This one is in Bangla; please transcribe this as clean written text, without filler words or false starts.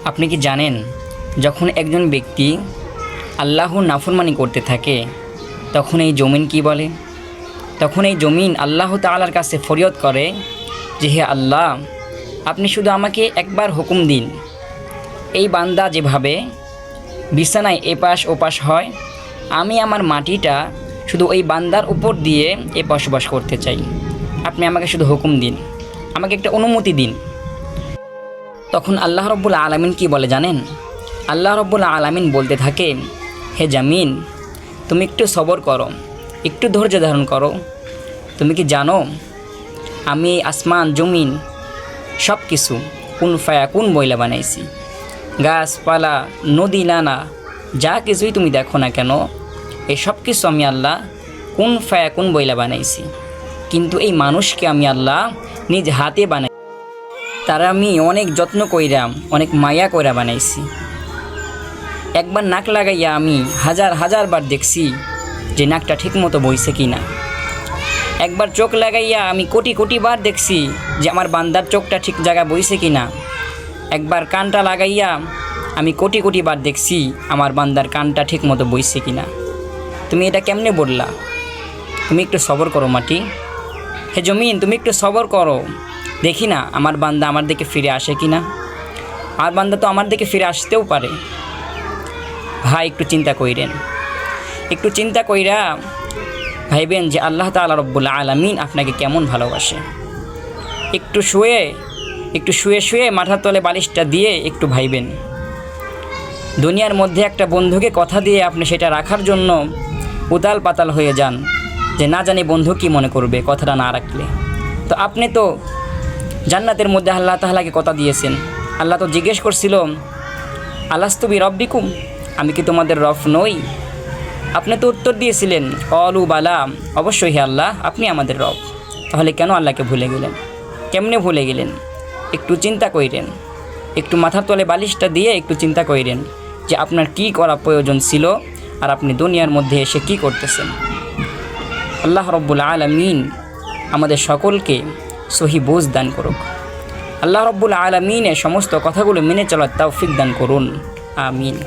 আপনি কি জানেন, যখন একজন ব্যক্তি আল্লাহর নাফরমানি করতে থাকে তখন এই জমিন কি বলে? তখন এই জমিন আল্লাহ তাআলার কাছে ফরিয়াদ করে যে, হে আল্লাহ, আপনি শুধু আমাকে একবার হুকুম দিন। এই বান্দা যেভাবে বিছানায় এপাশ ওপাশ হয়, আমি আমার মাটিটা শুধু ওই বান্দার উপর দিয়ে এপাশ ওপাশ করতে চাই। আপনি আমাকে শুধু হুকুম দিন, আমাকে একটা অনুমতি দিন। তখন আল্লাহ রব্বুল আলামিন কি বলে জানেন? আল্লাহ রব্বুল আলামিন বলতে থাকে, হে জামিন, তুমি একটু সবর করো, একটু ধৈর্য ধারণ করো। তুমি কি জানো আমি এই আসমান জমিন সব কিছু কুন ফায়াকুন বইলা বানাইছি। গাছপালা নদী নালা যা কিছুই তুমি দেখো না কেন, এই সব কিছু আমি আল্লাহ কুন ফায়াকুন বইলা বানাইছি। কিন্তু এই মানুষকে আমি আল্লাহ নিজ হাতে বানাই, তারা আমি অনেক যত্ন কইরা অনেক মায়া কইরা বানাইছি। একবার নাক লাগাইয়া আমি হাজার হাজার বার দেখছি যে নাকটা ঠিকমতো বইছে কি না। একবার চোখ লাগাইয়া আমি কোটি কোটি বার দেখছি যে আমার বান্দার চোখটা ঠিক জায়গায় বইছে কি না। একবার কানটা লাগাইয়া আমি কোটি কোটি বার দেখছি আমার বান্দার কানটা ঠিক মতো বইছে কি না। তুমি এটা কেমনে বললা? তুমি একটু সবর করো মাটি। হে জমিন, তুমি একটু সবর করো, দেখি না আমার বান্দা আমার দিকে ফিরে আসে কি না। আর বান্দা তো আমার দিকে ফিরে আসতেও পারে। ভাই, একটু চিন্তা কইরেন, একটু চিন্তা কইরা ভাইবেন যে আল্লাহ তাআলা রব্বুল আলামিন আপনাকে কেমন ভালোবাসে। একটু শুয়ে শুয়ে মাথার তলে বালিশটা দিয়ে একটু ভাইবেন। দুনিয়ার মধ্যে একটা বন্ধুকে কথা দিয়ে আপনি সেটা রাখার জন্য উতাল পাতাল হয়ে যান যে না জানি বন্ধু কি মনে করবে কথাটা না রাখলে। তো আপনি তো জান্নাতের মধ্যে আল্লাহ তাআলাকে কথা দিয়েছেন। আল্লাহ তো জিজ্ঞেস করছিল, আলাস্তু বিরব্বিকুম, আমি কি তোমাদের রব নই? আপনি তো উত্তর দিয়েছিলেন, অলু বালা, অবশ্যই হে আল্লাহ, আপনি আমাদের রব। তাহলে কেন আল্লাহকে ভুলে গেলেন? কেমনে ভুলে গেলেন? একটু চিন্তা কইরেন, একটু মাথার তলে বালিশটা দিয়ে একটু চিন্তা কইরেন যে আপনার কি করা প্রয়োজন ছিল আর আপনি দুনিয়ার মধ্যে এসে কি করতেছেন। আল্লাহ রব্বুল আলামিন আমাদের সকলকে সহি বুঝ দান করুক। আল্লাহ রব্বুল আলামিনের সমস্ত কথাগুলো মেনে চলার তৌফিক দান করুন। আমিন।